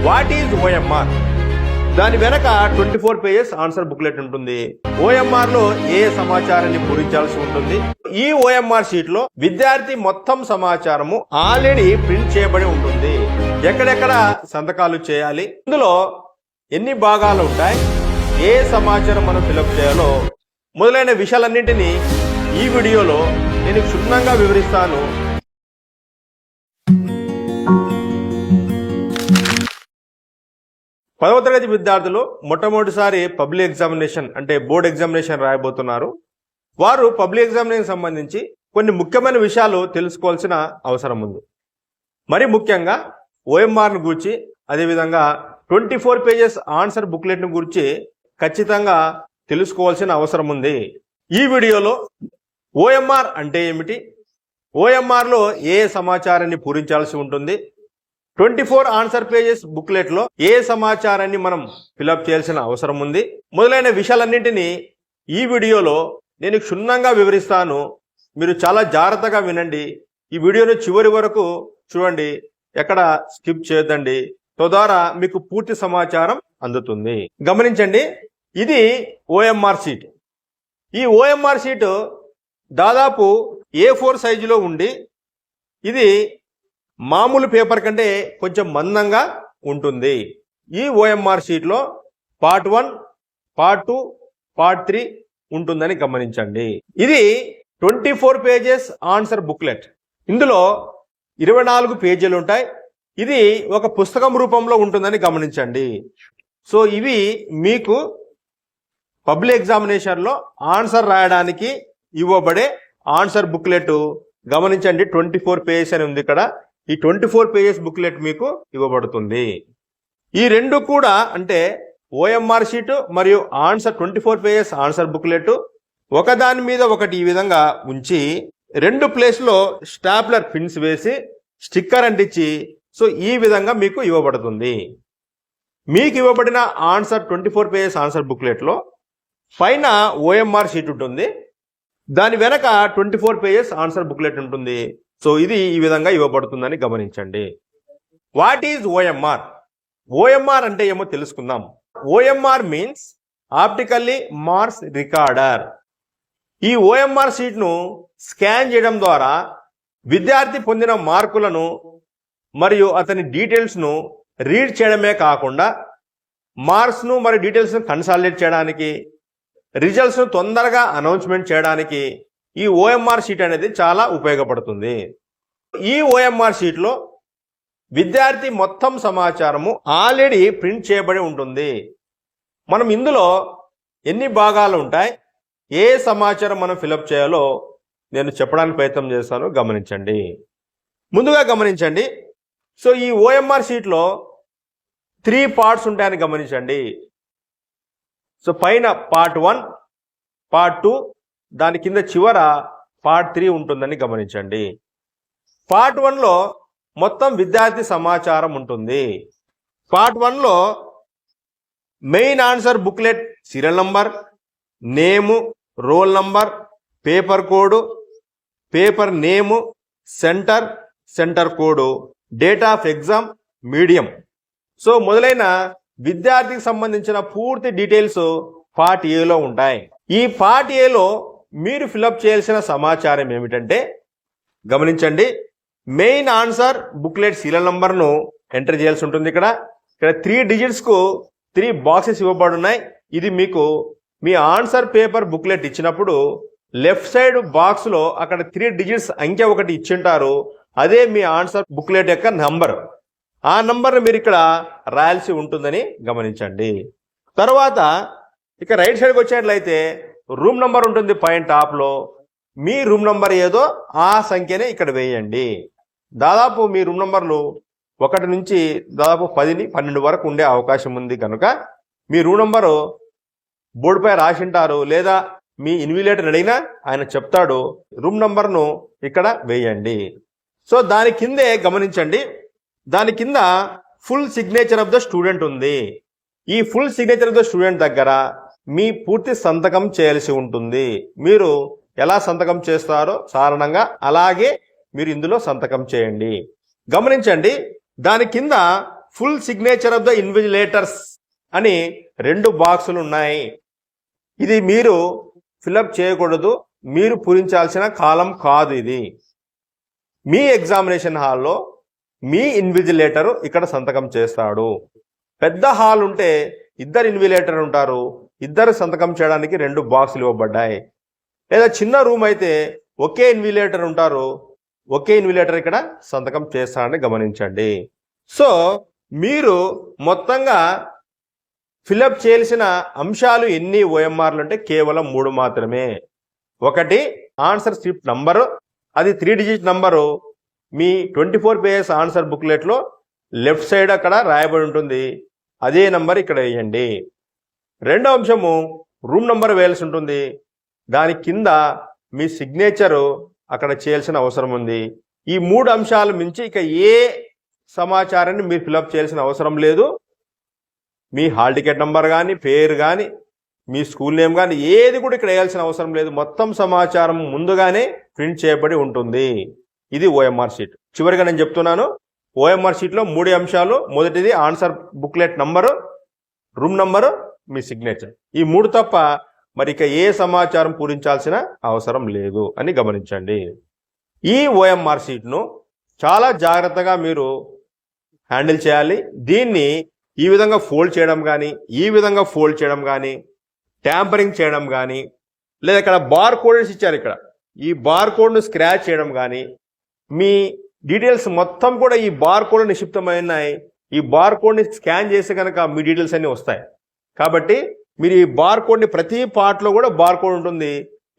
What is OMR? దాని వెనక 24 pages answer booklet ఉంటుంది. ఓఎంఆర్ లో ఏ సమాచారాన్ని పూరించాల్సి ఉంటుంది? ఈ ఓఎంఆర్ షీట్ లో విద్యార్థి మొత్తం సమాచారము ఆల్రెడీ ప్రింట్ చేయబడి ఉంటుంది. ఎక్కడెక్కడ సంతకాలు చేయాలి, ఇందులో ఎన్ని భాగాలు ఉంటాయి, ఏ సమాచారం మనం ఫిలప్ చేయాలో మొదలైన విషయాలన్నింటినీ ఈ వీడియోలో నేను క్షుణ్ణంగా వివరిస్తాను. పదవ తరగతి విద్యార్థులు మొట్టమొదటిసారి పబ్లిక్ ఎగ్జామినేషన్ అంటే బోర్డ్ ఎగ్జామినేషన్ రాయబోతున్నారు. వారు పబ్లిక్ ఎగ్జామినేషన్ సంబంధించి కొన్ని ముఖ్యమైన విషయాలు తెలుసుకోవాల్సిన అవసరం ఉంది. మరి ముఖ్యంగా ఓఎంఆర్ను గురించి, అదేవిధంగా 24 పేజెస్ ఆన్సర్ బుక్లెట్ను గురించి ఖచ్చితంగా తెలుసుకోవాల్సిన అవసరం ఉంది. ఈ వీడియోలో ఓఎంఆర్ అంటే ఏమిటి, ఓఎంఆర్లో ఏ సమాచారాన్ని పూరించాల్సి ఉంటుంది, 24 ఆన్సర్ పేజెస్ బుక్లెట్ లో ఏ సమాచారాన్ని మనం ఫిలప్ చేయాల్సిన అవసరం ఉంది, మొదలైన విషయాలన్నింటినీ ఈ వీడియోలో నేను క్షుణ్ణంగా వివరిస్తాను. మీరు చాలా జాగ్రత్తగా వినండి. ఈ వీడియోను చివరి వరకు చూడండి, ఎక్కడ స్కిప్ చేయొద్దండి. తద్వారా మీకు పూర్తి సమాచారం అందుతుంది. గమనించండి, ఇది ఓఎంఆర్ షీట్. ఈ ఓఎంఆర్ షీట్ దాదాపు A4 సైజులో ఉండి ఇది మామూలు పేపర్ కంటే కొంచెం మందంగా ఉంటుంది. ఈ ఓఎంఆర్ షీట్లో పార్ట్ 1, పార్ట్ 2, పార్ట్ 3 ఉంటుందని గమనించండి. ఇది 24 పేజెస్ ఆన్సర్ బుక్లెట్. ఇందులో 24 పేజీలు ఉంటాయి. ఇది ఒక పుస్తకం రూపంలో ఉంటుందని గమనించండి. సో ఇవి మీకు పబ్లిక్ ఎగ్జామినేషన్లో ఆన్సర్ రాయడానికి ఇవ్వబడే ఆన్సర్ బుక్లెట్. గమనించండి, 24 పేజెస్ అని ఉంది ఇక్కడ. ఈ 24 పేజెస్ బుక్లెట్ మీకు ఇవ్వబడుతుంది. ఈ రెండు కూడా అంటే ఓఎంఆర్ షీట్ మరియు 24 పేజెస్ ఆన్సర్ బుక్లెట్ ఒకదాని మీద ఒకటి ఈ విధంగా ఉంచి 2 ప్లేస్లో స్టాప్లర్ పిన్స్ వేసి స్టిక్కర్ అంటించి సో ఈ విధంగా మీకు ఇవ్వబడుతుంది. మీకు ఇవ్వబడిన 24 పేజెస్ ఆన్సర్ బుక్లెట్ లో పైన ఓఎంఆర్ షీట్ ఉంటుంది, దాని వెనక 24 పేజెస్ ఆన్సర్ బుక్లెట్ ఉంటుంది. సో ఇది ఈ విధంగా ఇవ్వబడుతుందని గమనించండి. What is OMR? ఓఎంఆర్ అంటే ఏమో తెలుసుకుందాం. OMR means optically marks recorder. ఈ ఓఎంఆర్ షీట్ ను స్కాన్ చేయడం ద్వారా విద్యార్థి పొందిన మార్కులను మరియు అతని డీటెయిల్స్ ను రీడ్ చేయడమే కాకుండా మార్క్స్ ను మరియు డీటెయిల్స్ ను కన్సాలిడేట్ చేయడానికి, రిజల్ట్స్ ను తొందరగా అనౌన్స్మెంట్ చేయడానికి ఈ ఓఎంఆర్ షీట్ అనేది చాలా ఉపయోగపడుతుంది. ఈ ఓఎంఆర్ షీట్ లో విద్యార్థి మొత్తం సమాచారము ఆల్రెడీ ప్రింట్ చేయబడి ఉంటుంది. మనం ఇందులో ఎన్ని భాగాలు ఉంటాయి, ఏ సమాచారం మనం ఫిలప్ చేయాలో నేను చెప్పడానికి ప్రయత్నం చేస్తాను. గమనించండి. ముందుగా గమనించండి, సో ఈ ఓఎంఆర్ షీట్ లో 3 పార్ట్స్ ఉంటాయని గమనించండి. సో పైన పార్ట్ 1, పార్ట్ 2, దాని కింద చివర పార్ట్ 3 ఉంటుందని గమనించండి. పార్ట్ 1 లో మొత్తం విద్యార్థి సమాచారం ఉంటుంది. పార్ట్ 1 లో main answer booklet serial number, name, roll number, paper code, paper name, centre code, date of exam, medium, so మొదలైన విద్యార్థికి సంబంధించిన పూర్తి డీటెయిల్స్ పార్ట్ ఏలో ఉంటాయి. ఈ పార్ట్ ఏలో మీరు ఫిలప్ చేయాల్సిన సమాచారం ఏమిటంటే, గమనించండి, మెయిన్ ఆన్సర్ బుక్లెట్ సీరియల్ నంబర్ను ఎంటర్ చేయాల్సి ఉంటుంది. ఇక్కడ 3 డిజిట్స్ కు 3 బాక్సెస్ ఇవ్వబడున్నాయి. ఇది మీకు మీ ఆన్సర్ పేపర్ బుక్లెట్ ఇచ్చినప్పుడు లెఫ్ట్ సైడ్ బాక్స్ లో అక్కడ 3 డిజిట్స్ అంకె ఒకటి ఇచ్చింటారు. అదే మీ ఆన్సర్ బుక్లెట్ యొక్క నంబర్. ఆ నంబర్ను మీరు ఇక్కడ రాయాల్సి ఉంటుందని గమనించండి. తర్వాత ఇక రైట్ సైడ్కి వచ్చినట్లయితే రూమ్ నంబర్ ఉంటుంది పైన టాప్ లో. మీ రూమ్ నంబర్ ఏదో ఆ సంఖ్యనే ఇక్కడ వేయండి. దాదాపు మీ రూమ్ నంబర్లు 1 నుంచి దాదాపు 10, 12 వరకు ఉండే అవకాశం ఉంది కనుక మీ రూమ్ నంబరు బోర్డుపై రాసింటారు, లేదా మీ ఇన్విజిలేటర్ అడిగినా ఆయన చెప్తాడు. రూమ్ నంబర్ను ఇక్కడ వేయండి. సో దాని కిందే గమనించండి, దాని కింద full signature of the student ఉంది. ఈ full signature of the student దగ్గర మీ పూర్తి సంతకం చేయాల్సి ఉంటుంది. మీరు ఎలా సంతకం చేస్తారో సాధారణంగా అలాగే మీరు ఇందులో సంతకం చేయండి. గమనించండి, దాని కింద full signature of the invigilators అని 2 బాక్సులు ఉన్నాయి. ఇది మీరు ఫిలప్ చేయకూడదు, మీరు పూరించాల్సిన కాలం కాదు. ఇది మీ ఎగ్జామినేషన్ హాల్లో మీ ఇన్విజిలేటర్ ఇక్కడ సంతకం చేస్తాడు. పెద్ద హాల్ ఉంటే 2 ఇన్విజిలేటర్ ఉంటారు, 2 సంతకం చేయడానికి 2 బాక్సులు ఇవ్వబడ్డాయి. లేదా చిన్న రూమ్ అయితే ఒకే ఇన్విజిలేటర్ ఉంటారు, ఒకే ఇన్విజిలేటర్ ఇక్కడ సంతకం చేస్తారని గమనించండి. సో మీరు మొత్తంగా ఫిలప్ చేయాల్సిన అంశాలు ఎన్ని ఓఎంఆర్లు అంటే కేవలం 3 మాత్రమే. ఒకటి ఆన్సర్ స్క్రిప్ట్ నంబరు, అది 3 డిజిట్ నంబరు మీ 24 పేజెస్ ఆన్సర్ బుక్లెట్లో లెఫ్ట్ సైడ్ అక్కడ రాయబడి ఉంటుంది, అదే నంబర్ ఇక్కడ వేయండి. రెండో అంశము రూమ్ నంబర్ వేయాల్సి ఉంటుంది, దాని కింద మీ సిగ్నేచరు అక్కడ చేయాల్సిన అవసరం ఉంది. ఈ 3 అంశాలు మించి ఇక ఏ సమాచారాన్ని మీరు ఫిలప్ చేయాల్సిన అవసరం లేదు. మీ హాల్ టికెట్ నంబర్ కానీ, పేరు కానీ, మీ స్కూల్ నేమ్ కానీ ఏది కూడా ఇక్కడ వేయాల్సిన అవసరం లేదు. మొత్తం సమాచారం ముందుగానే ప్రింట్ చేయబడి ఉంటుంది. ఇది ఓఎంఆర్ షీట్. చివరిగా నేను చెప్తున్నాను, ఓఎంఆర్ షీట్లో 3 అంశాలు. మొదటిది answer booklet number, room number, మీ సిగ్నేచర్. ఈ 3 తప్ప మరి ఇక ఏ సమాచారం పూరించాల్సిన అవసరం లేదు అని గమనించండి. ఈ ఓఎంఆర్ షీట్ను చాలా జాగ్రత్తగా మీరు హ్యాండిల్ చేయాలి. దీన్ని ఈ విధంగా ఫోల్డ్ చేయడం కానీ, ఈ విధంగా ఫోల్డ్ చేయడం కానీ, ట్యాంపరింగ్ చేయడం కానీ, లేదా ఇక్కడ బార్ కోడ్స్ ఇచ్చారు, ఇక్కడ ఈ బార్ కోడ్ను స్క్రాచ్ చేయడం కానీ, మీ డీటెయిల్స్ మొత్తం కూడా ఈ బార్ కోడ్ నిక్షిప్తమైనాయి. ఈ బార్ కోడ్ని స్కాన్ చేస్తే కనుక మీ డీటెయిల్స్ అన్నీ వస్తాయి. కాబట్టి మీరు ఈ బార్ కోడ్ని ప్రతి పార్ట్లో కూడా బార్ కోడ్ ఉంటుంది.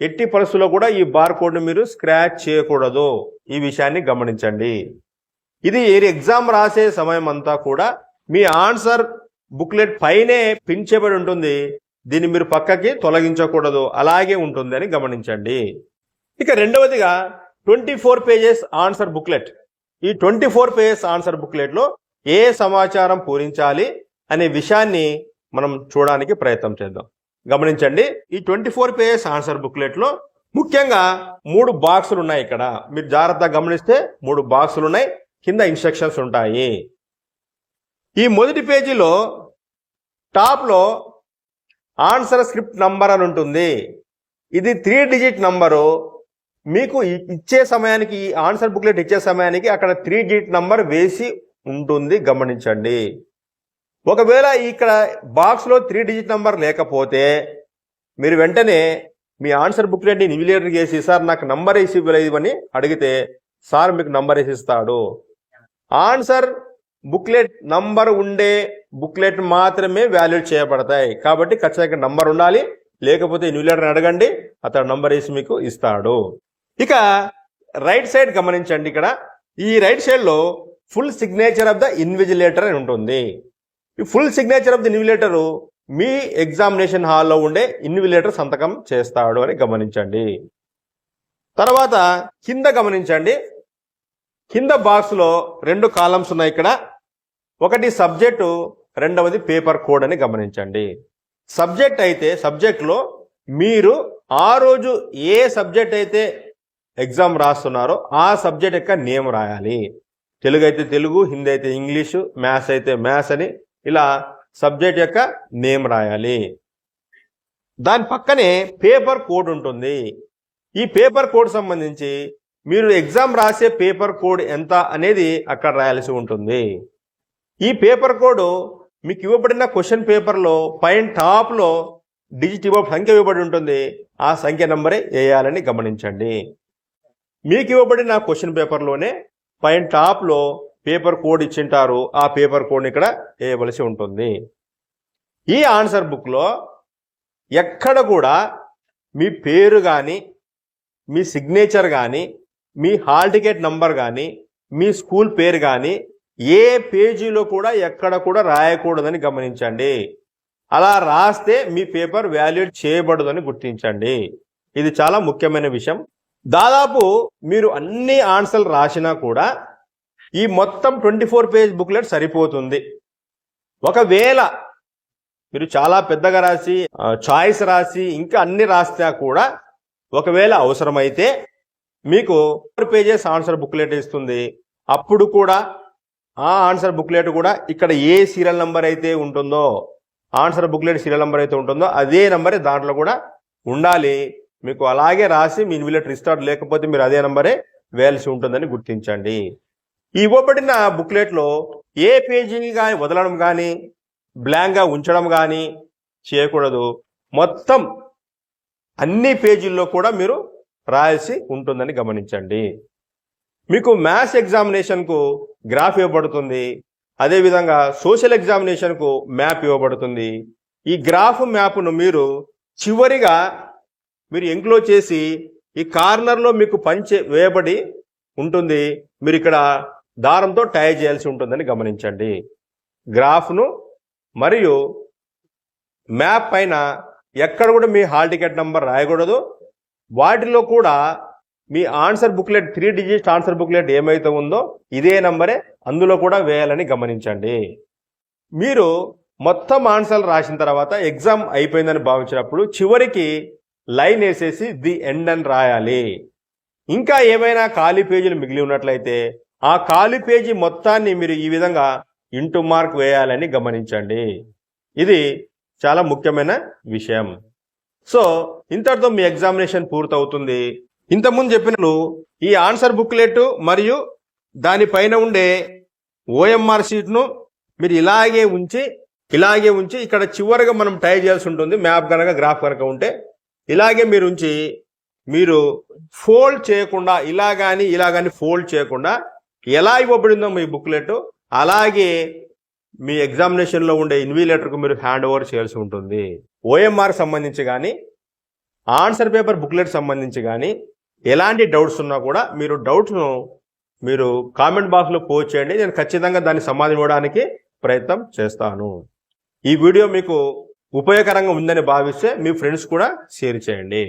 ఎట్టి పరిస్థితుల్లో కూడా ఈ బార్ కోడ్ని మీరు స్క్రాచ్ చేయకూడదు. ఈ విషయాన్ని గమనించండి. ఇది ఎగ్జామ్ రాసే సమయం అంతా కూడా మీ ఆన్సర్ బుక్లెట్ పైనే పిన్ చేయబడి ఉంటుంది. దీన్ని మీరు పక్కకి తొలగించకూడదు, అలాగే ఉంటుంది అని గమనించండి. ఇక రెండవదిగా 24 పేజెస్ ఆన్సర్ బుక్లెట్. ఈ 24 పేజెస్ ఆన్సర్ బుక్లెట్లో ఏ సమాచారం పూరించాలి అనే విషయాన్ని మనం చూడడానికి ప్రయత్నం చేద్దాం. గమనించండి, ఈ 24 పేజెస్ ఆన్సర్ బుక్లెట్లో ముఖ్యంగా 3 బాక్సులు ఉన్నాయి. ఇక్కడ మీరు జాగ్రత్తగా గమనిస్తే 3 బాక్సులు ఉన్నాయి, కింద ఇన్స్ట్రక్షన్స్ ఉంటాయి. ఈ మొదటి పేజీలో టాప్లో ఆన్సర్ స్క్రిప్ట్ నంబర్ అని ఉంటుంది. ఇది 3 డిజిట్ నంబరు. మీకు ఇచ్చే సమయానికి, ఈ ఆన్సర్ బుక్లెట్ ఇచ్చే సమయానికి అక్కడ 3 డిజిట్ నంబర్ వేసి ఉంటుంది. గమనించండి. ఒకవేళ ఇక్కడ బాక్స్లో 3 డిజిట్ నంబర్ లేకపోతే మీరు వెంటనే మీ ఆన్సర్ బుక్లెట్ని ఇన్విజిలేటర్కి వేసి, సార్ నాకు నంబర్ వేసి ఇవ్వలేదని అడిగితే సార్ మీకు నంబర్ వేసి ఇస్తాడు. ఆన్సర్ బుక్లెట్ నంబర్ ఉండే బుక్లెట్ మాత్రమే వాల్యూడ్ చేయబడతాయి. కాబట్టి ఖచ్చితంగా నంబర్ ఉండాలి, లేకపోతే ఇన్విజిలేటర్ని అడగండి, అతను నంబర్ వేసి మీకు ఇస్తాడు. ఇక రైట్ సైడ్ గమనించండి, ఇక్కడ ఈ రైట్ సైడ్లో full signature of the invigilator అని ఉంటుంది. ఈ full signature of the invigilator me examination హాల్లో ఉండే ఇన్విజిలేటర్ సంతకం చేస్తాడు అని గమనించండి. తర్వాత కింద గమనించండి, కింద బాక్స్లో 2 కాలమ్స్ ఉన్నాయి. ఇక్కడ ఒకటి సబ్జెక్టు, రెండవది పేపర్ కోడ్ అని గమనించండి. సబ్జెక్ట్ అయితే సబ్జెక్ట్లో మీరు ఆ రోజు ఏ సబ్జెక్ట్ అయితే ఎగ్జామ్ రాస్తున్నారో ఆ సబ్జెక్ట్ యొక్క నేమ్ రాయాలి. తెలుగు అయితే తెలుగు, హిందీ అయితే ఇంగ్లీషు, మ్యాథ్స్ అయితే మ్యాథ్స్ అని ఇలా సబ్జెక్ట్ యొక్క నేమ్ రాయాలి. దాని పక్కనే పేపర్ కోడ్ ఉంటుంది. ఈ పేపర్ కోడ్ సంబంధించి మీరు ఎగ్జామ్ రాసే పేపర్ కోడ్ ఎంత అనేది అక్కడ రాయాల్సి ఉంటుంది. ఈ పేపర్ కోడ్ మీకు ఇవ్వబడిన క్వశ్చన్ పేపర్లో పైన టాప్లో డిజిట్ సంఖ్య ఇవ్వబడి ఉంటుంది. ఆ సంఖ్య నంబరే వేయాలని గమనించండి. మీకు ఇవ్వబడిన క్వశ్చన్ పేపర్లోనే పైన టాప్లో పేపర్ కోడ్ ఇచ్చింటారు. ఆ పేపర్ కోడ్ని ఇక్కడ వేయవలసి ఉంటుంది. ఈ ఆన్సర్ బుక్లో ఎక్కడ కూడా మీ పేరు కానీ, మీ సిగ్నేచర్ కానీ, మీ హాల్ టికెట్ నంబర్ కానీ, మీ స్కూల్ పేరు కానీ ఏ పేజీలో కూడా ఎక్కడ కూడా రాయకూడదని గమనించండి. అలా రాస్తే మీ పేపర్ వాల్యూడ్ చేయబడదని గుర్తించండి. ఇది చాలా ముఖ్యమైన విషయం. దాదాపు మీరు అన్ని ఆన్సర్లు రాసినా కూడా ఈ మొత్తం 24 పేజ్ బుక్లెట్ సరిపోతుంది. ఒకవేళ మీరు చాలా పెద్దగా రాసి, చాయిస్ రాసి, ఇంకా అన్ని రాస్తే కూడా ఒకవేళ అవసరమైతే మీకు 4 పేజెస్ ఆన్సర్ బుక్లెట్ ఇస్తుంది. అప్పుడు కూడా ఆ ఆన్సర్ బుక్లెట్ కూడా ఇక్కడ ఏ సీరియల్ నెంబర్ అయితే ఉంటుందో, ఆన్సర్ బుక్లెట్ సీరియల్ నెంబర్ అయితే ఉంటుందో అదే నెంబరే దాంట్లో కూడా ఉండాలి. మీకు అలాగే రాసి మీ ఇన్విజిలేటర్ ఇస్తాడు, లేకపోతే మీరు అదే నెంబరే వేయాల్సి ఉంటుందని గుర్తించండి. ఈ ఇవ్వబడిన బుక్లెట్లో ఏ పేజీని కానీ వదలడం కానీ బ్లాంక్గా ఉంచడం కానీ చేయకూడదు. మొత్తం అన్ని పేజీల్లో కూడా మీరు రాయాల్సి ఉంటుందని గమనించండి. మీకు మ్యాథ్స్ ఎగ్జామినేషన్కు గ్రాఫ్ ఇవ్వబడుతుంది, అదేవిధంగా సోషల్ ఎగ్జామినేషన్కు మ్యాప్ ఇవ్వబడుతుంది. ఈ గ్రాఫ్ మ్యాప్ను మీరు చివరిగా మీరు ఎంక్లోజ్ చేసి ఈ కార్నర్లో మీకు పంచ్ వేయబడి ఉంటుంది, మీరు ఇక్కడ దారంతో టై చేయాల్సి ఉంటుందని గమనించండి. గ్రాఫ్ను మరియు మ్యాప్ పైన ఎక్కడ కూడా మీ హాల్ టికెట్ నంబర్ రాయకూడదు. వాటిలో కూడా మీ answer booklet 3 digit answer booklet ఏమైతే ఉందో ఇదే నంబరే అందులో కూడా వేయాలని గమనించండి. మీరు మొత్తం ఆన్సర్లు రాసిన తర్వాత ఎగ్జామ్ అయిపోయిందని భావించినప్పుడు చివరికి లైన్ వేసేసి ది ఎండ్ అని రాయాలి. ఇంకా ఏమైనా ఖాళీ పేజీలు మిగిలి ఉన్నట్లయితే ఆ ఖాళీ పేజీ మొత్తాన్ని మీరు ఈ విధంగా ఇంటూ మార్క్ వేయాలని గమనించండి. ఇది చాలా ముఖ్యమైన విషయం. సో ఇంతటితో మీ ఎగ్జామినేషన్ పూర్తవుతుంది. ఇంతకుముందు చెప్పినట్లు ఈ ఆన్సర్ బుక్లెట్ మరియు దానిపైన ఉండే ఓఎంఆర్ షీట్ను మీరు ఇలాగే ఉంచి ఇక్కడ చివరిగా మనం టై చేయాల్సి ఉంటుంది. మ్యాప్ కనుక గ్రాఫ్ కనుక ఉంటే ఇలాగే మీరు ఉంచి మీరు ఫోల్డ్ చేయకుండా ఇలా కానీ ఫోల్డ్ చేయకుండా ఎలా ఇవ్వబడిందో మీ బుక్లెట్ అలాగే మీ ఎగ్జామినేషన్లో ఉండే ఇన్విజిలేటర్కు మీరు హ్యాండ్ ఓవర్ చేయాల్సి ఉంటుంది. ఓఎంఆర్ సంబంధించి కానీ ఆన్సర్ పేపర్ బుక్లెట్ సంబంధించి కానీ ఎలాంటి డౌట్స్ ఉన్నా కూడా మీరు డౌట్స్ను మీరు కామెంట్ బాక్స్లో పోస్ట్ చేయండి. నేను ఖచ్చితంగా దాన్ని సమాధానం ఇవ్వడానికి ప్రయత్నం చేస్తాను. ఈ వీడియో మీకు ఉపయోగకరంగా ఉందని భావిస్తే మీ ఫ్రెండ్స్ కూడా షేర్ చేయండి.